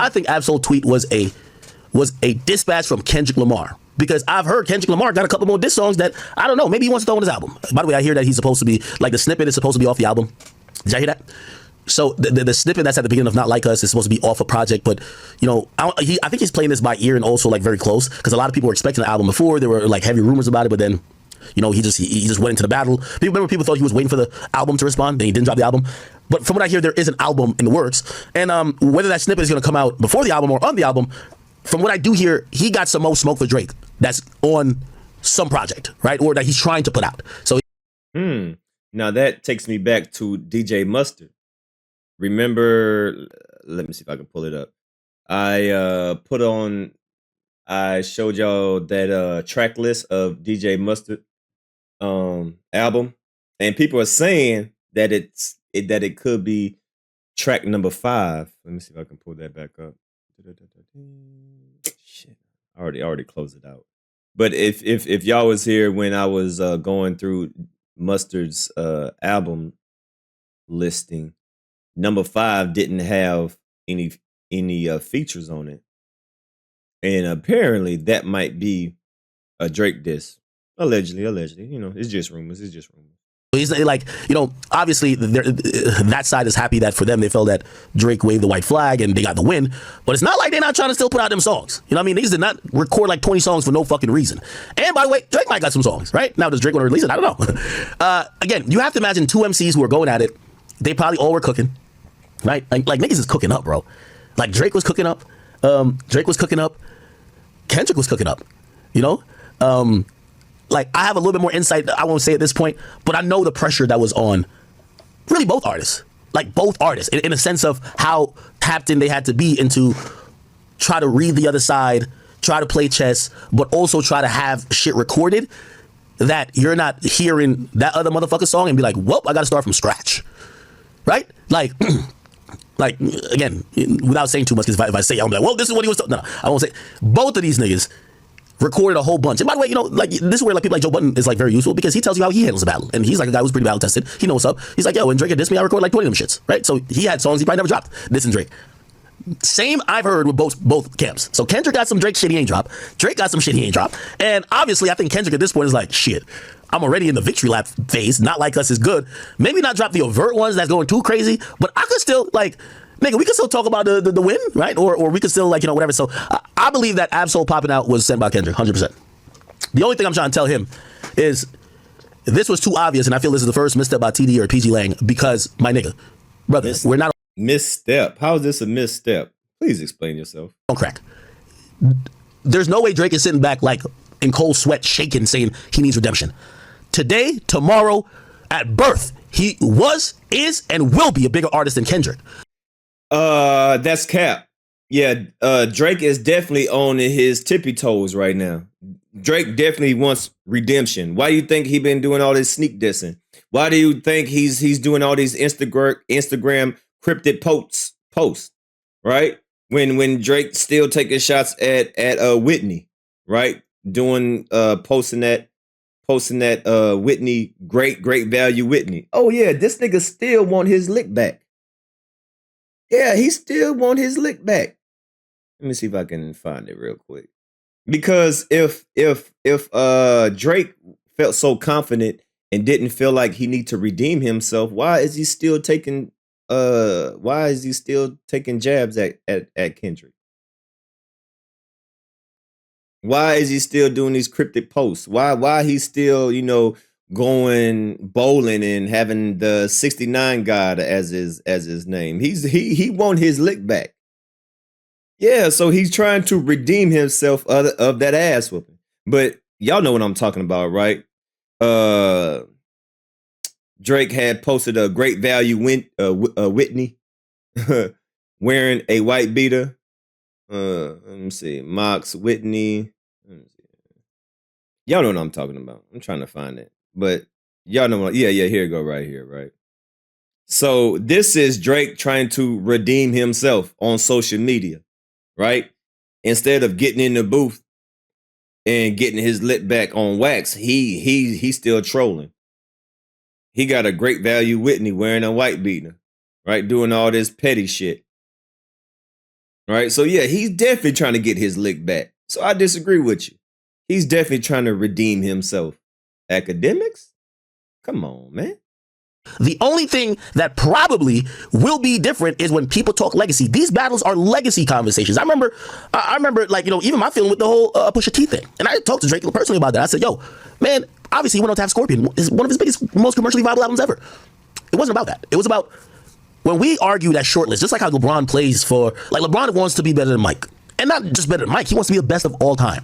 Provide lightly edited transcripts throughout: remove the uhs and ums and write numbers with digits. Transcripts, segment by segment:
I think Absol tweet was a dispatch from Kendrick Lamar. Because I've heard Kendrick Lamar got a couple more diss songs that, I don't know, maybe he wants to throw on his album. By the way, I hear that he's supposed to be, like the snippet is supposed to be off the album. Did y'all hear that? So the snippet that's at the beginning of Not Like Us is supposed to be off a project, but you know, I think he's playing this by ear and also like very close, because a lot of people were expecting the album before. There were like heavy rumors about it, but then, you know, he just went into the battle. People thought he was waiting for the album to respond, then he didn't drop the album. But from what I hear, there is an album in the works, and whether that snippet is going to come out before the album or on the album, from what I do hear, he got some more smoke for Drake that's on some project, right? Or that he's trying to put out. So, now that takes me back to DJ Mustard. Remember, let me see if I can pull it up. I showed y'all that track list of DJ Mustard album, and people are saying that it could be track number 5. Let me see if I can pull that back up. Shit, I already closed it out. But if y'all was here when I was going through Mustard's album listing, number 5 didn't have any features on it, and apparently that might be a Drake diss. Allegedly, you know, it's just rumors. he's like, you know, obviously that side is happy that for them they felt that Drake waved the white flag and they got the win, but it's not like they're not trying to still put out them songs. You know what I mean? These did not record like 20 songs for no fucking reason. And by the way, Drake might got some songs, right? Now does Drake want to release it? I don't know. Again, you have to imagine 2 MCs who are going at it. They probably all were cooking, right? Like niggas is cooking up, bro. Like Drake was cooking up. Kendrick was cooking up, you know? Like, I have a little bit more insight, I won't say at this point, but I know the pressure that was on really both artists. Like, both artists, in a sense of how tapped in they had to be into try to read the other side, try to play chess, but also try to have shit recorded that you're not hearing that other motherfucker song and be like, whoop, I gotta start from scratch. Right? Like, like again, without saying too much, because if I say, I'm like, well, this is what he was talking. No, I won't say. Both of these niggas recorded a whole bunch. And by the way, you know, like this is where like people like Joe Budden is like very useful, because he tells you how he handles the battle. And he's like a guy who's pretty battle tested. He knows what's up. He's like, yo, when Drake had dissed me, I recorded like 20 of them shits, right? So he had songs he probably never dropped. This and Drake. Same I've heard with both camps. So Kendrick got some Drake shit he ain't dropped. Drake got some shit he ain't dropped. And obviously I think Kendrick at this point is like, shit, I'm already in the victory lap phase. Not Like Us is good. Maybe not drop the overt ones that's going too crazy, but I could still like, nigga, we could still talk about the win, right? Or we could still like, you know, whatever. So I believe that Absol popping out was sent by Kendrick, 100%. The only thing I'm trying to tell him is this was too obvious, and I feel this is the first misstep by TD or PG Lang, because, my nigga, brother, we're not misstep. How is this a misstep? Please explain yourself. on crack. There's no way Drake is sitting back like in cold sweat, shaking, saying he needs redemption. Today, tomorrow, at birth, he was, is, and will be a bigger artist than Kendrick. That's cap. Yeah, Drake is definitely on his tippy toes right now. Drake definitely wants redemption. Why do you think he been doing all this sneak dissing? Why do you think he's doing all these Instagram cryptic posts? Right? When Drake still taking shots at Whitney, right? Doing posting that Whitney great value Whitney. Oh yeah, this nigga still want his lick back. Yeah, he still want his lick back. Let me see if I can find it real quick. Because if Drake felt so confident and didn't feel like he need to redeem himself, why is he still taking jabs at Kendrick? Why is he still doing these cryptic posts? Why he's still, you know, going bowling and having the 69 God as his name? He want his lick back. Yeah, so he's trying to redeem himself of that ass whooping. But y'all know what I'm talking about, right? Drake had posted a great value Whitney wearing a white beater. Let me see. Mox Whitney. Y'all know what I'm talking about. I'm trying to find it. But y'all know what, yeah, here you go, right here, right? So this is Drake trying to redeem himself on social media. Right? Instead of getting in the booth and getting his lip back on wax, he's still trolling. He got a great value Whitney wearing a white beater, right? Doing all this petty shit. Right? So yeah, he's definitely trying to get his lick back. So I disagree with you. He's definitely trying to redeem himself. Akademiks? Come on, man. The only thing that probably will be different is when people talk legacy. These battles are legacy conversations. I remember, like, even my feeling with the whole Pusha T thing. And I talked to Drake personally about that. I said, yo, man, obviously he went on to have Scorpion. It's one of his biggest, most commercially viable albums ever. It wasn't about that. It was about when we argue that short list, just like how LeBron plays for, like, LeBron wants to be better than Mike. And not just better than Mike, he wants to be the best of all time.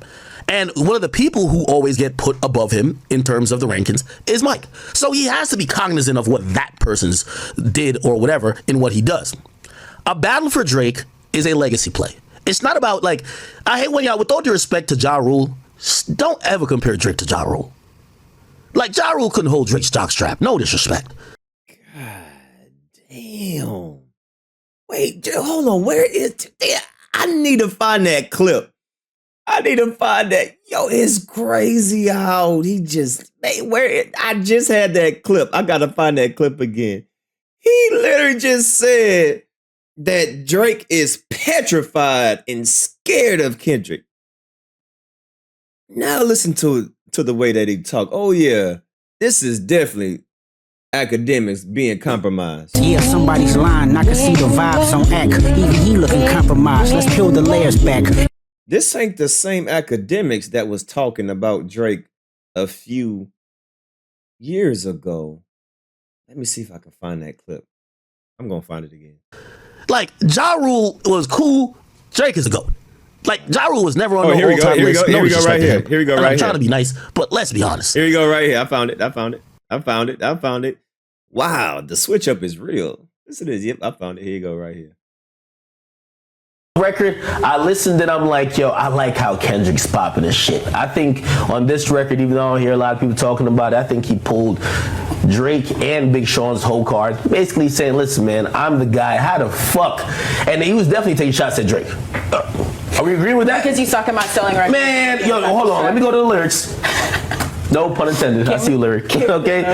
And one of the people who always get put above him in terms of the rankings is Mike. So he has to be cognizant of what that person's did or whatever in what he does. A battle for Drake is a legacy play. It's not about, like, I hate when y'all, with all due respect to Ja Rule, don't ever compare Drake to Ja Rule. Like, Ja Rule couldn't hold Drake's jockstrap. No disrespect. God damn. Wait, hold on. Where is... I need to find that clip. I need to find that. Yo, it's crazy how he just... I just had that clip. I got to find that clip again. He literally just said that Drake is petrified and scared of Kendrick. Now listen to the way that he talk. Oh, yeah. This is definitely Akademiks being compromised. Yeah, somebody's lying. I can see the vibes on Ack. Even he looking compromised. Let's peel the layers back. This ain't the same Akademiks that was talking about Drake a few years ago. Let me see if I can find that clip. I'm going to find it again. Like, Ja Rule was cool. Drake is a GOAT. Like, Ja Rule was never on the all-time list. Here we go right here. Here we go right here. I'm trying to be nice, but let's be honest. Here we go right here. I found it. Wow, the switch up is real. Yes, it is. Yep, I found it. Here you go right here. Record, I listened and I'm like, yo, I like how Kendrick's popping this shit. I think on this record, even though I don't hear a lot of people talking about it, I think he pulled Drake and Big Sean's whole card, basically saying, listen, man, I'm the guy. How the fuck? And he was definitely taking shots at Drake. Are we agreeing with that? Because he's talking about selling records. Man, yo, hold on. Let me go to the lyrics. No pun intended. I see you, lyric. Okay?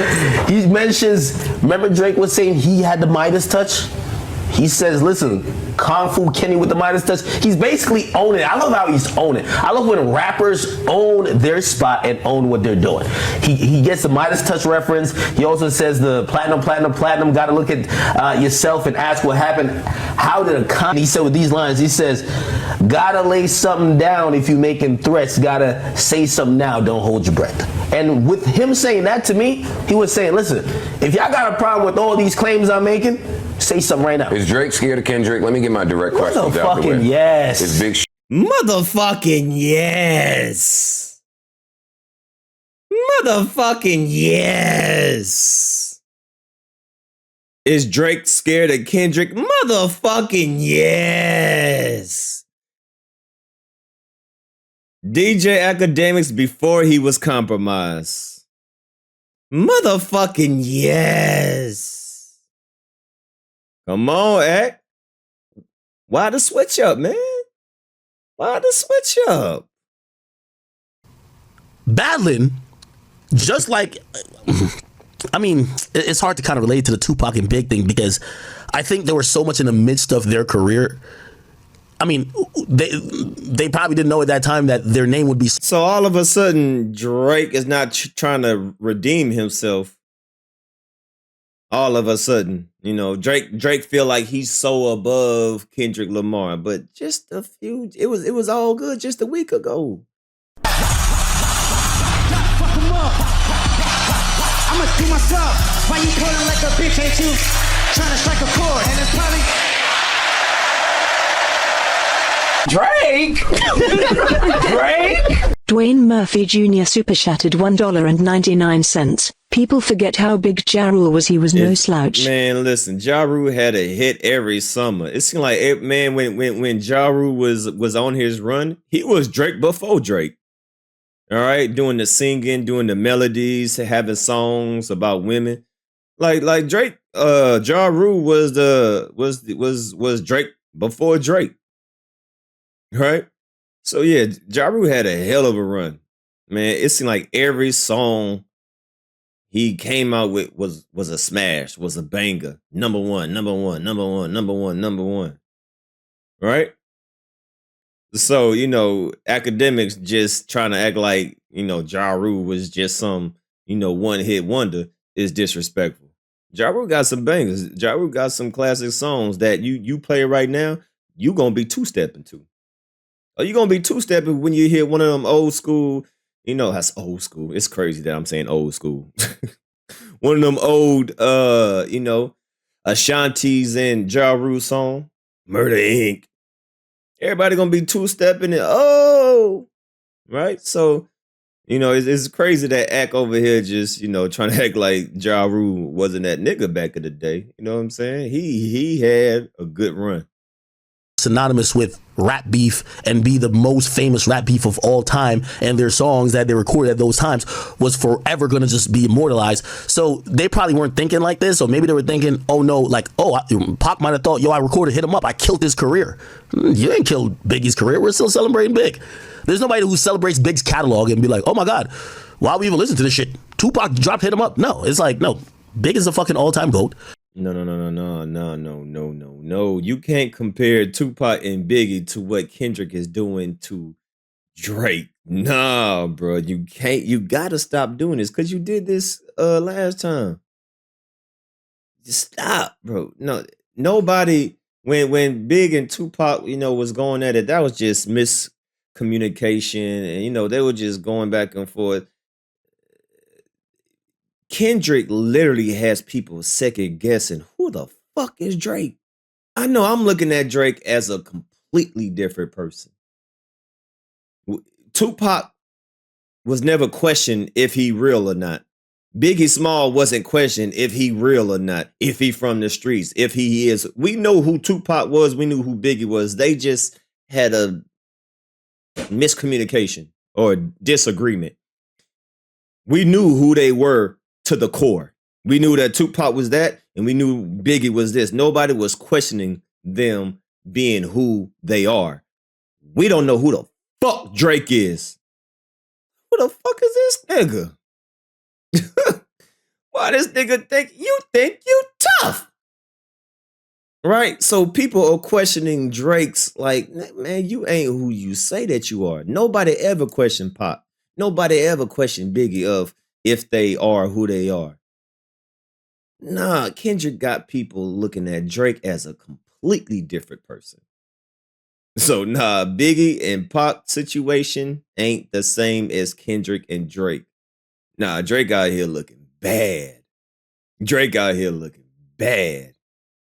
He mentions, remember Drake was saying he had the Midas touch? He says, listen, Kung Fu Kenny with the Midas touch. He's basically owning it. I love how he's owning it. I love when rappers own their spot and own what they're doing. He gets the Midas touch reference. He also says the platinum. Got to look at yourself and ask what happened. How did a con? He said with these lines, he says, gotta lay something down if you making threats. Gotta say something now. Don't hold your breath. And with him saying that to me, he was saying, listen, if y'all got a problem with all these claims I'm making, say something right now. Is Drake scared of Kendrick? Let me get my direct question out the way. Motherfucking yes. Is Big Motherfucking yes. Motherfucking yes. Is Drake scared of Kendrick? Motherfucking yes. DJ Akademiks before he was compromised. Motherfucking yes. Come on, Ak. Why the switch up, man? Why the switch up? Battling, just like, I mean, it's hard to kind of relate to the Tupac and Big thing because I think there was so much in the midst of their career. I mean, they probably didn't know at that time that their name would be. So all of a sudden, Drake is not trying to redeem himself. All of a sudden, Drake feel like he's so above Kendrick Lamar, but just a few, it was all good just a week ago. I'ma do myself. Why you pulling like a bitch, ain't you? Trying to strike a chord, and it's probably Drake? Drake? Dwayne Murphy Jr. super chatted $1.99. People forget how big Ja Rule was. He was no slouch. Man, listen, Ja Rule had a hit every summer. It seemed like, man, when Ja Rule was on his run, he was Drake before Drake. All right, doing the singing, doing the melodies, having songs about women. Like Drake, Ja Rule was Drake before Drake. Right? So yeah, Ja Rule had a hell of a run. Man, it seemed like every song he came out with was a smash, was a banger. Number one. Right? So, you know, academics just trying to act like, you know, Ja Rule was just some, you know, one hit wonder is disrespectful. Ja Rule got some bangers. Ja Rule got some classic songs that you play right now, you gonna be two-stepping to. Or you gonna be two-stepping when you hear one of them old school, you know, that's old school. It's crazy that I'm saying old school. One of them old you know, Ashanti's and Ja Rule song, Murder Inc. Everybody gonna be two-stepping it. Oh, right. So, you know, it's crazy that Ack over here just, you know, trying to act like Ja Rule wasn't that nigga back in the day. You know what I'm saying? He had a good run. Synonymous with rap beef and be the most famous rap beef of all time, and their songs that they recorded at those times was forever gonna just be immortalized. So they probably weren't thinking like this, or maybe they were thinking, oh no, like, Pac might have thought, yo, I recorded Hit 'Em Up, I killed his career. You ain't killed Biggie's career. We're still celebrating Big. There's nobody who celebrates Big's catalog and be like, oh my god, why we even listen to this shit? Tupac dropped Hit 'Em Up. No, it's like, no, Big is a fucking all-time GOAT. No. You can't compare Tupac and Biggie to what Kendrick is doing to Drake. Nah, bro. You can't. You gotta stop doing this because you did this last time. Just stop, bro. No, nobody. When Big and Tupac, you know, was going at it, that was just miscommunication, and you know they were just going back and forth. Kendrick literally has people second guessing who the fuck is Drake. I know I'm looking at Drake as a completely different person. Tupac was never questioned if he real or not. Biggie Small wasn't questioned if he real or not, if he from the streets, if he is. We know who Tupac was. We knew who Biggie was. They just had a miscommunication or disagreement. We knew who they were to the core. We knew that Tupac was that, and we knew Biggie was this. Nobody was questioning them being who they are. We don't know who the fuck Drake is. Who the fuck is this nigga? Why this nigga think you tough? Right? So people are questioning Drake's like, man, you ain't who you say that you are. Nobody ever questioned Pop. Nobody ever questioned Biggie of if they are who they are. Nah, Kendrick got people looking at Drake as a completely different person. So nah, Biggie and Pac situation ain't the same as Kendrick and Drake. Nah, Drake out here looking bad. Drake out here looking bad.